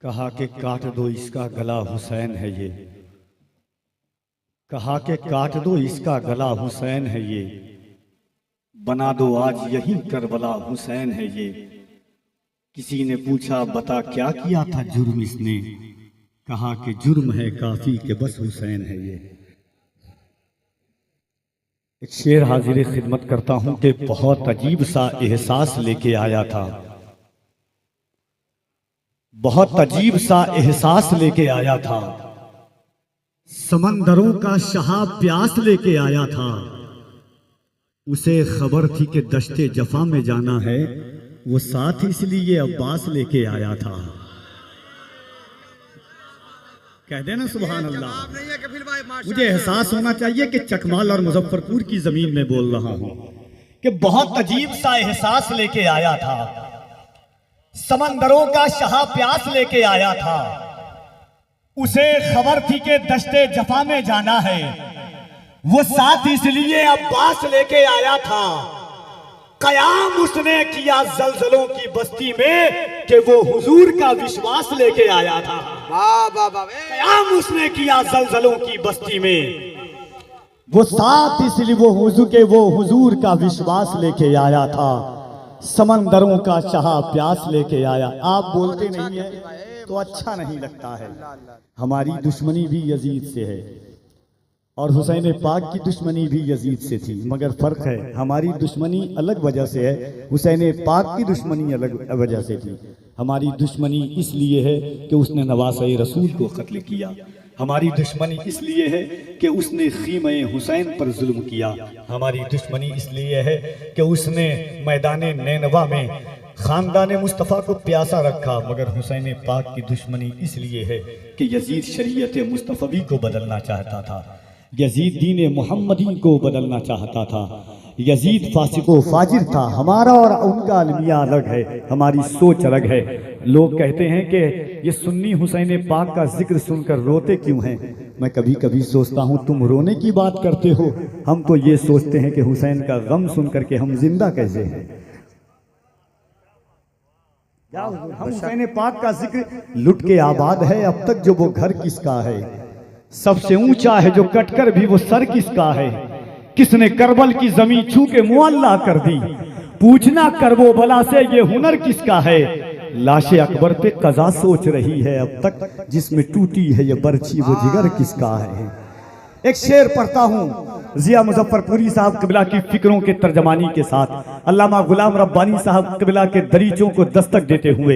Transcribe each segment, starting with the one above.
कहा कि काट दो इसका गला हुसैन है ये, कहा कि काट दो इसका गला हुसैन है ये, बना दो आज यही करबला हुसैन है ये। किसी ने पूछा बता क्या किया था जुर्म इसने, कहा कि जुर्म है काफी के बस हुसैन है ये। एक शेर हाजिर खिदमत करता हूं कि बहुत अजीब सा एहसास लेके आया था, बहुत अजीब सा एहसास लेके आया था। समंदरों का शहाब प्यास लेके आया था, उसे खबर थी कि दश्ते जफा में जाना है, वो साथ इसलिए अब्बास लेके आया था। कह देना सुभान अल्लाह। मुझे एहसास होना चाहिए कि चकमाल और मुजफ्फरपुर की जमीन में बोल रहा हूं कि बहुत अजीब सा एहसास लेके आया था। समंदरों का शहा प्यास लेके आया था, उसे खबर थी कि दश्ते जफा में जाना है, वो साथ इसलिए अब्बास लेके आया था। कयाम उसने किया जलजलों की बस्ती में कि वो हुजूर का विश्वास लेके आया था। कयाम उसने किया जलजलों की बस्ती में, वो साथ इसलिए वो हुजूर का विश्वास लेके आया था। समंदरों का शहा प्यास लेके आया। आप बोलते नहीं है तो अच्छा नहीं लगता है। हमारी दुश्मनी भी यजीद से है और हुसैन पाक की दुश्मनी भी यजीद से थी, मगर फर्क है हमारी दुश्मनी अलग वजह से है, हुसैन पाक की दुश्मनी अलग वजह से थी। हमारी दुश्मनी इसलिए है कि उसने नवासे रसूल को कत्ल किया, हमारी दुश्मनी इसलिए है कि उसने खीमे हुसैन पर जुल्म किया, हमारी दुश्मनी इसलिए है कि उसने मैदान नैनवा में खानदान मुस्तफ़ा को प्यासा रखा। मगर हुसैन पाक की दुश्मनी इसलिए है कि यजीद शरीयत मुस्तफ़वी को बदलना चाहता था, यजीद दीन मोहम्मदी को बदलना चाहता था, यजीद फासिको फाजिर था। हमारा और उनका अलमिया अलग है, हमारी सोच अलग है। लोग कहते हैं कि ये सुन्नी हुसैन पाक का जिक्र सुनकर रोते क्यों हैं। मैं कभी कभी सोचता हूँ तुम रोने की बात करते हो, हम तो ये सोचते हैं कि हुसैन का गम सुनकर के हम जिंदा कैसे हैं। हम हुसैन पाक का जिक्र लुट के आबाद है अब तक जो वो घर किसका है, सबसे ऊंचा है जो कटकर भी वो सर किसका है। किसने करबल की जमीन छू के मुअल्ला कर दी, पूछना करबो बला से ये हुनर किसका है। लाशे अकबर पे कजा सोच रही है अब तक, जिसमें टूटी है ये बर्छी वो जिगर किसका है। एक शेर पढ़ता हूँ जिया मुजफ्फरपुरी साहब क़िबला की फिक्रों के तर्जमानी के साथ, अल्लामा गुलाम रब्बानी साहब क़िबला के दरीचों को दस्तक देते हुए,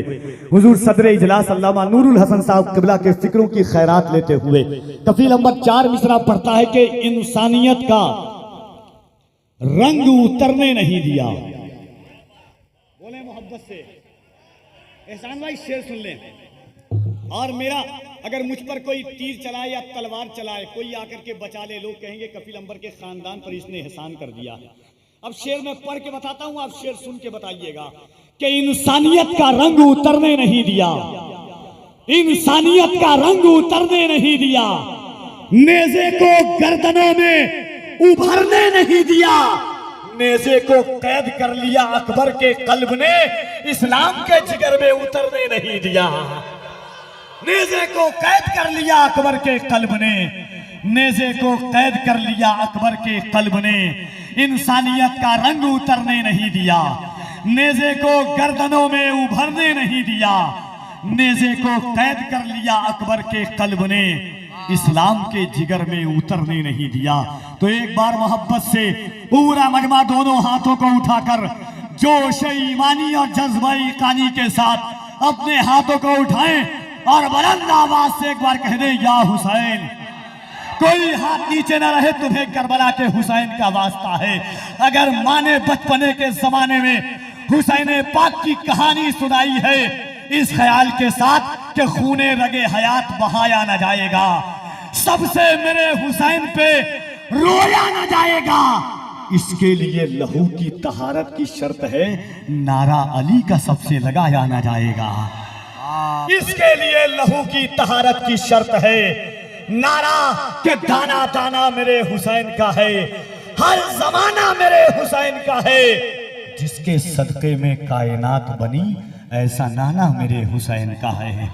हुजूर सदर इजलास अल्लामा नूरुल हसन साहब क़िबला के फिक्रों की खैरात लेते हुए कफील नंबर 4 मिसरा पढ़ता है कि इंसानियत का रंग उतरने नहीं दिया। बोले मोहब्बत से एहसान भाई शेर सुन लें। और मेरा अगर मुझ पर कोई तीर चलाए या तलवार चलाए, कोई आकर के बचा ले, लोग कहेंगे कपिल अंबर के खानदान पर इसने एहसान कर दिया। अब शेर मैं पढ़ के बताता हूं, आप शेर सुन के बताइएगा कि इंसानियत का रंग उतरने नहीं दिया, इंसानियत का रंग उतरने नहीं दिया, नेज़े को गर्दनों में उभरने नहीं दिया, नेज़े को कैद कर लिया अकबर के कल्ब ने, इस्लाम के जिगर में उतरने नहीं दिया। नेज़े को कैद कर लिया अकबर के कल्ब ने, नेज़े को कैद कर लिया अकबर के कल्ब ने, इंसानियत का रंग उतरने नहीं दिया, नेज़े को गर्दनों में उभरने नहीं दिया, नेज़े को कैद कर लिया अकबर के कल्ब ने, इस्लाम के जिगर में उतरने नहीं दिया। तो एक बार मोहब्बत से पूरा मजमा दोनों हाथों को उठाकर जोश ईमानी और जज्बा कानी के साथ अपने हाथों को उठाएं और बुलंद आवाज से एक बार कह दे या हुसैन। कोई हाथ नीचे न रहे, तुम्हें करबला के हुसैन का वास्ता है। अगर माने बचपने के जमाने में हुसैन पाक की कहानी सुनाई है इस ख्याल के साथ कि खूने रगे हयात बहाया न जाएगा, सबसे मेरे हुसैन पे रोया न जाएगा, इसके लिए लहू की तहारत की शर्त है, नारा अली का सबसे लगाया न जाएगा। इसके लिए लहू की तहारत की शर्त है, नारा के दाना दाना मेरे हुसैन का है, हर जमाना मेरे हुसैन का है, जिसके सदके में कायनात बनी ऐसा नाना मेरे हुसैन का है।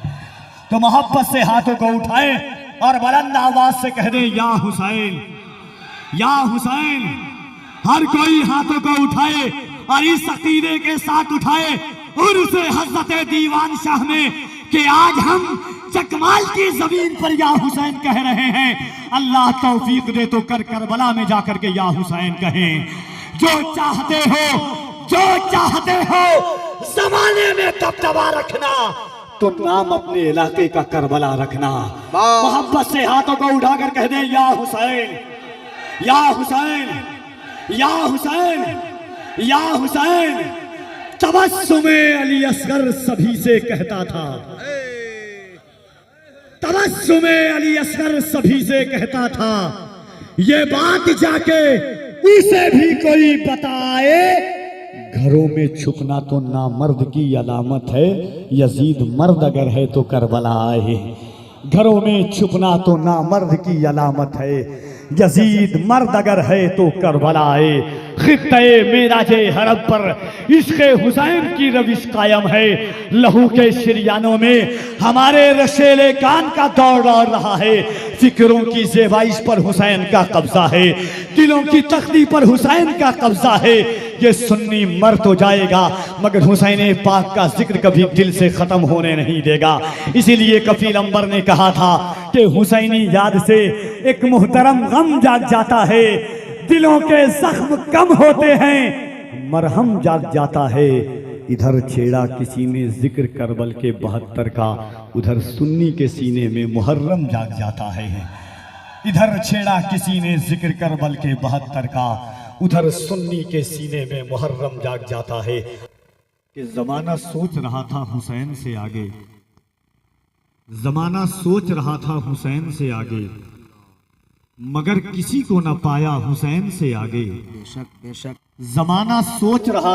तो मोहब्बत से हाथों को उठाएं और बुलंद आवाज से कह दें या हुसैन, या हुसैन। हर कोई हाथों को उठाए और इस अकीदे के साथ उठाए और उसे हजरत दीवान शाह में कि आज हम चकमाल की जमीन पर या हुसैन कह रहे हैं। अल्लाह तौफीक दे तो कर करबला में जाकर के या हुसैन कहें। जो चाहते हो जमाने में दबदबा रखना तो नाम अपने इलाके का करबला रखना। मोहब्बत से हाथों को उठाकर कह दे या हुसैन, या हुसैन, या हुसैन, या हुसैन। तबस्सुमे अली असगर सभी से कहता था, तबस्सुमे अली असगर सभी से कहता था, ये बात जाके उसे भी कोई बताए। घरों में छुपना तो नामर्द की अलामत है, यजीद मर्द अगर है तो करबला आए। घरों में छुपना तो नामर्द की अलामत है, यजीद मर्द अगर है तो करबला आए। खित्ते मेराजे हरब पर इश्क़े हुसैन की रविश कायम है। लहू के शरियानों में हमारे रशेले कान का दौड़ रहा है। फिक्रों की ज़ेबाइश पर हुसैन का कब्जा है, दिलों की तख्ती पर हुसैन का कब्जा है। ये सुन्नी मर तो जाएगा मगर हुसैन पाक का जिक्र कभी दिल से खत्म होने नहीं देगा। इसीलिए कफील अंबर ने कहा था कि हुसैनी याद से एक मुहतरम गम जाग जाता है, दिलों के जख्म कम होते हैं, मरहम जाग जाता है। इधर छेड़ा किसी ने जिक्र करबल के 72 का, उधर सुन्नी के सीने में मुहर्रम जाग जाता है। इधर छेड़ा किसी ने जिक्र करबल के 72 का, उधर सुन्नी के सीने में मुहर्रम जाग जाता है। कि जमाना सोच रहा था हुसैन से आगे, जमाना सोच रहा था हुसैन से आगे, मगर किसी को न पाया हुसैन से आगे। बेशक बेशक जमाना सोच रहा